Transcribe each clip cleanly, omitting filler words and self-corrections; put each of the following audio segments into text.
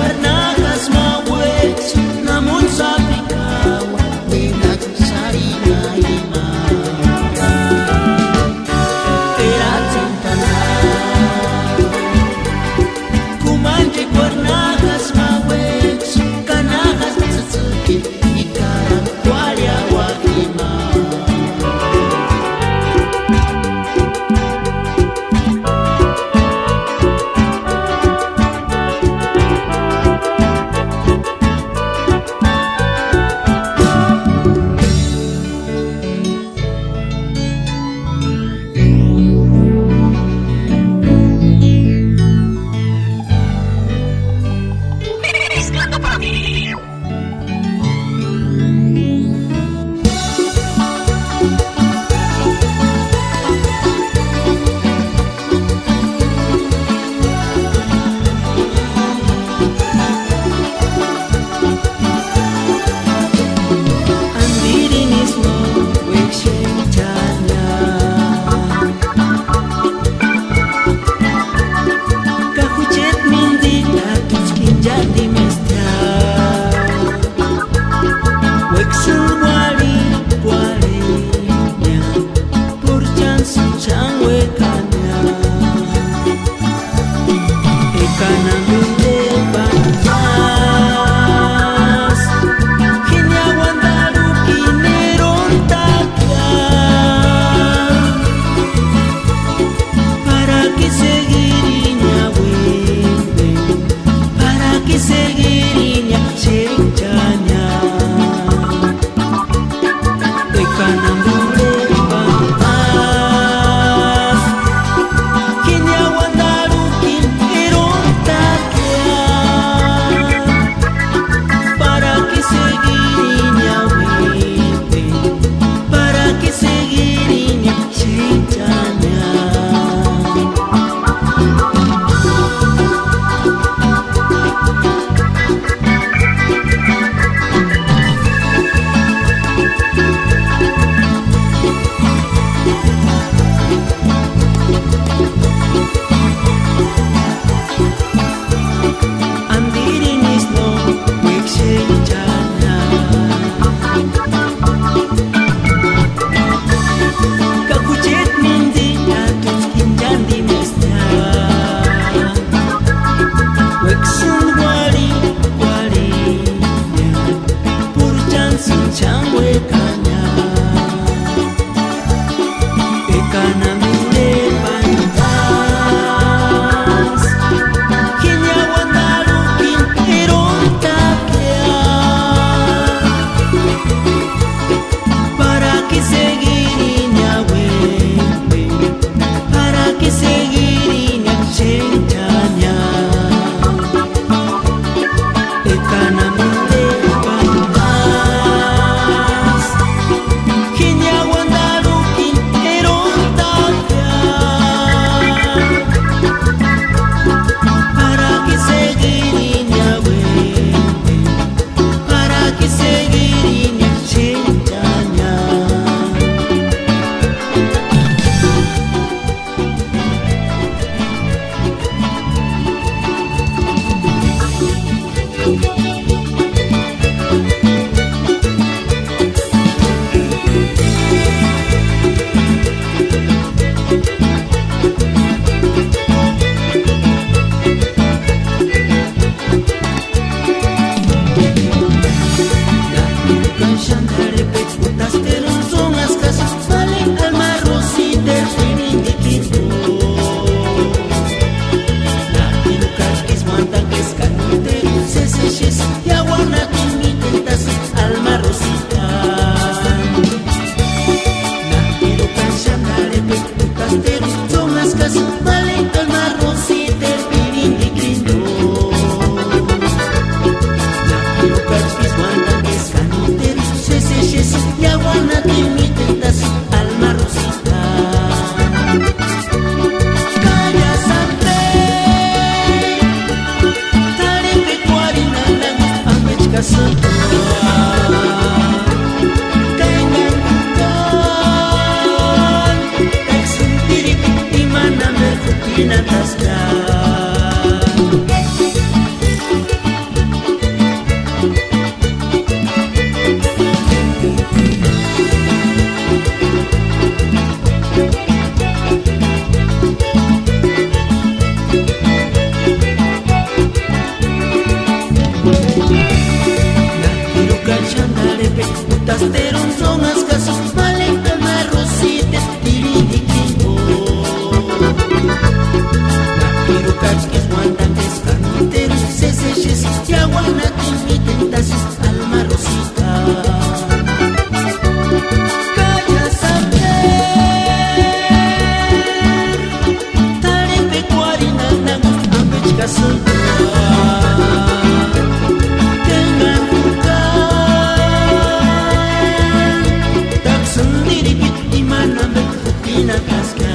warna khas mawet, namun sapi kau minat sari naima. Era cinta ku manjek warna khas mawet, karena khas sesukit ikaran walia wakima. Nakirukan shandalepe utas teronzongas kasu malekal marosite dirihikimbo. Nakirukan kiswantantes kaniteru seseshes yawana timitentas almarosita. Kaya saber talepe kuarinandang ambech kasudua. Dengan bukan tak sendiri di mana binakasnya.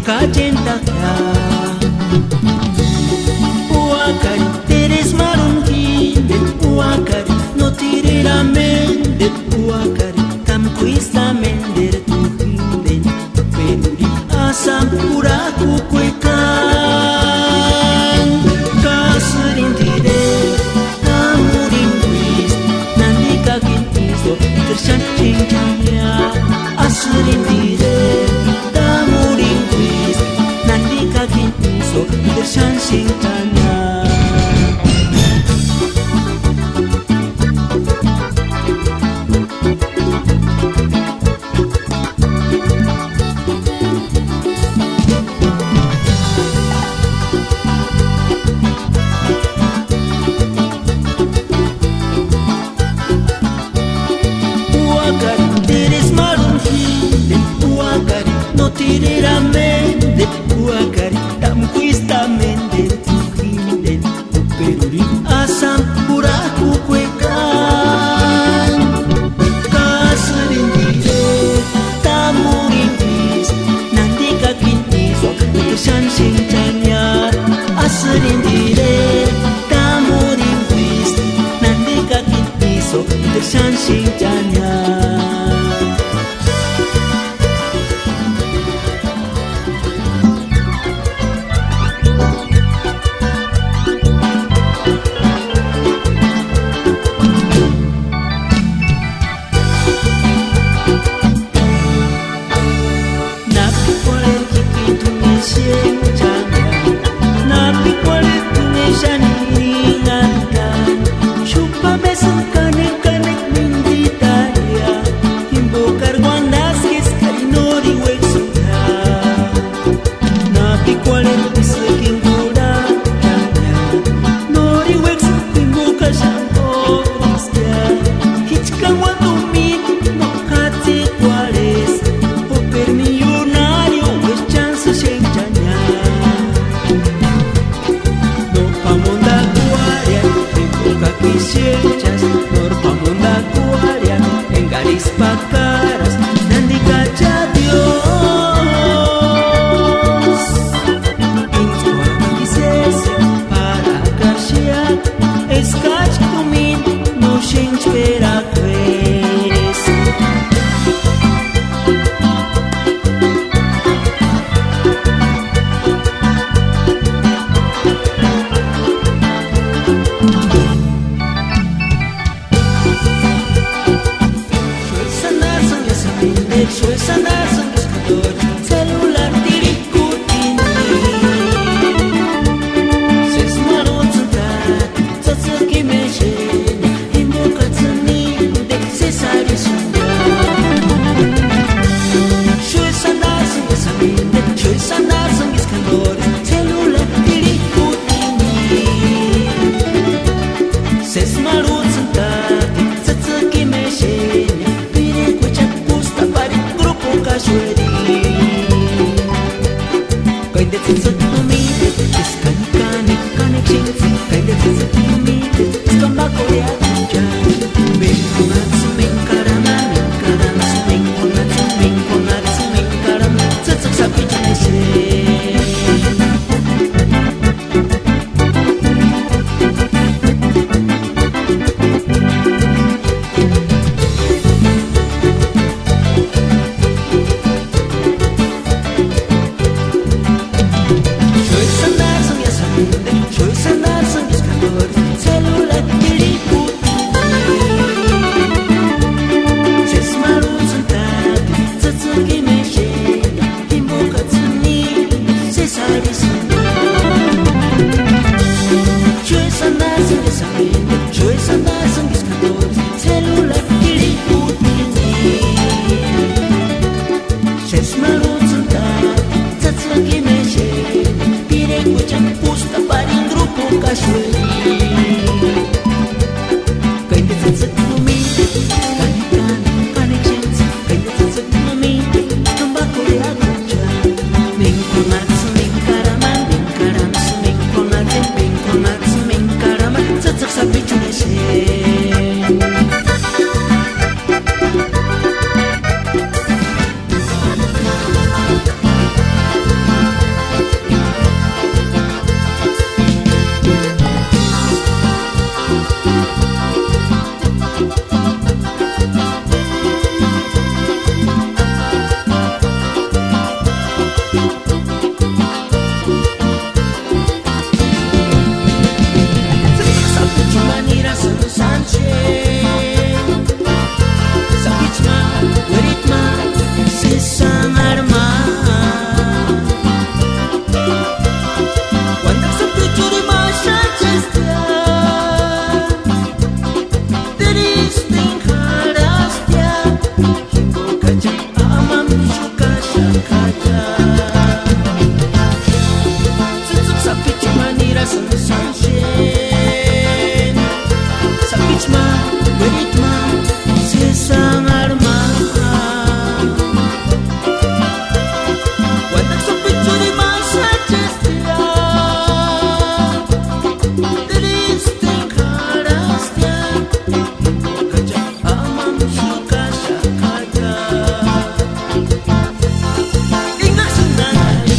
kajentaknya. Uakari teres marunkin, uakari no tirera mende, uakari tam kuista mender tuhinden, peduri asam puraku kuekan. Kaserindire tamurin kuis, nanti kakin iso tersan cincanya. Aserindire tamurin kuis, nanti kakin iso tersan cincanya. No tirera mende, uakari tam kuista mende tuhinden, peruri asam puraku kuekan. Kaserindire tamurin kuis, nanti kakin iso utusan cincanya. Aserindire tamurin kuis, nanti kakin iso utusan cincanya. Pakaras nanti kaca Dios Insua kisese para karsia Eskach kumin no shinch pera kres Soy sanar sang buscador, celular diriku ini. Sesmarot sentat, seseki mesin, imbukat seni, dek sesari sunda. Soy sanar sang buscador, soy sanar sang buscador, celular diriku ini. Sesmarot sentat, seseki mesin. Kinda things that you meet, this connection, kinda things that you meet, it's come back all the attention. Ming karama, tsatsuk sabi janese. Celular diriku kaja. Susuk sapit manira sunshine. Sapit ma berit ma sesang arma. Wadak sapit curi masa cestia. Triste karastia. Kaja amam suka syakaja. Ingat senang hari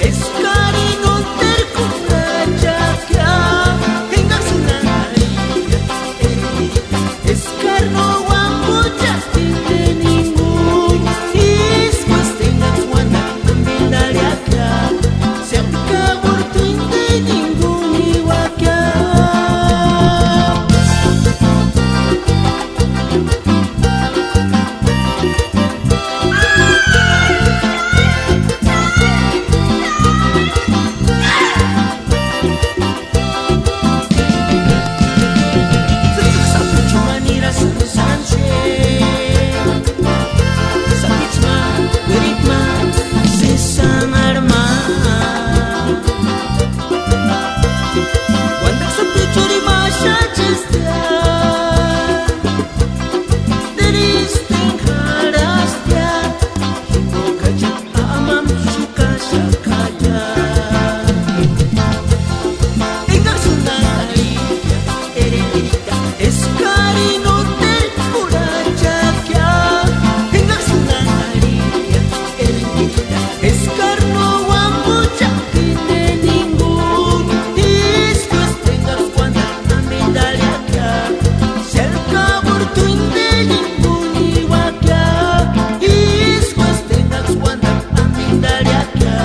eskari non terkunajak ya. Ingat senang hari eskar no wambu jatin deninggu. Is pastengat wana ambil daliaka. Siap kabur tuinte ninggu niwakya. Susuk sapit cuma nira sunshine. Sapit ma berit ma sesang arma. Wadak sapit curi masa cestia. Triste karastia. Himbo kaja amam suka syakaja. Ingat senang hari erita eskari no terkunajak ya. Ingat senang hari erita eskar no wambu jatin deninggu. Is pastengat wana ambil daliaka. Siap kabur tuinte ninggu niwakya. Is pastengat wana ambil daliaka.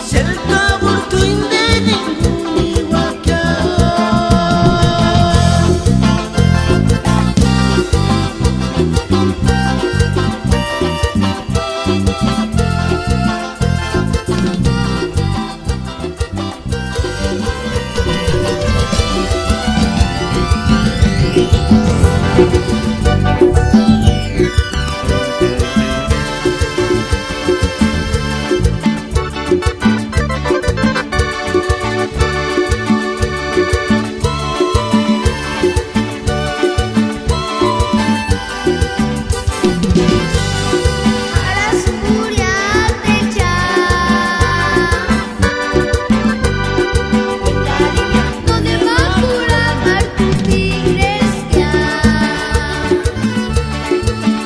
Siap kabur tuinte ninggu niwakya. Alas muriate no de macura martutigres ya.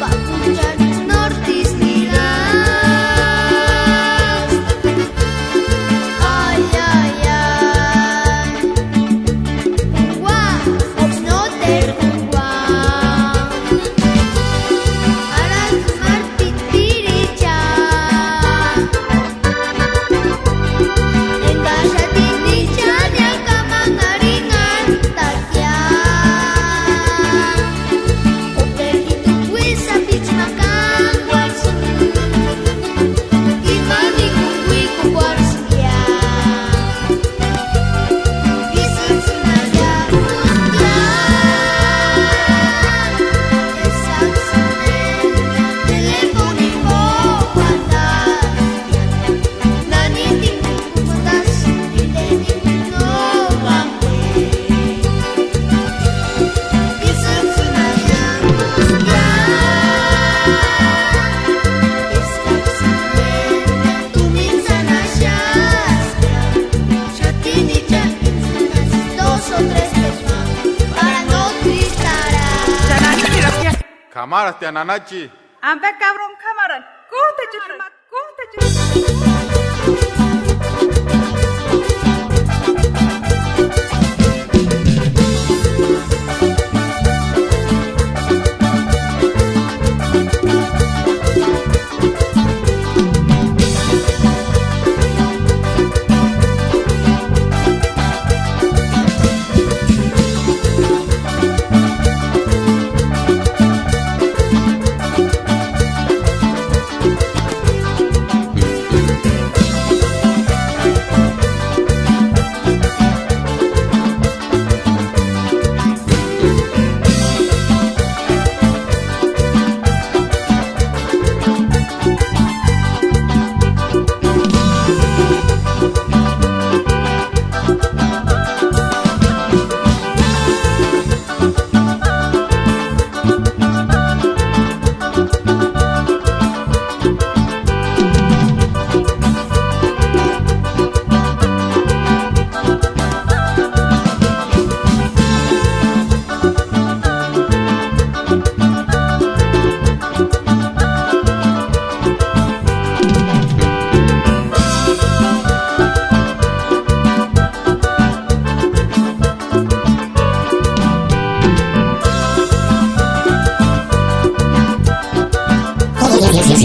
Papuchar nortis niras. Ay, ay, ay. Guau, no ter guau. Alas martitiricha. Enggak tinicha nya kamangaringan takya. Oper itu kuis sapit makan kuarsu. Imani kukui kukuarsia. Isun sunaja musya. Esak sunen teleponiko pantas. Nani tinggu kustas ileni no bangke. Isun sunaja musya. Esak sunen tumin sana syasya. Syatini jakin sunas 2 o 3 veces más para no tristarás. Janani kirasya. Kamaras te ananachi. Ampe kabrum kamaran. Kuhte jutmat. Kuhte jutmat.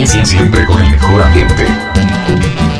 Siempre con el mejor ambiente.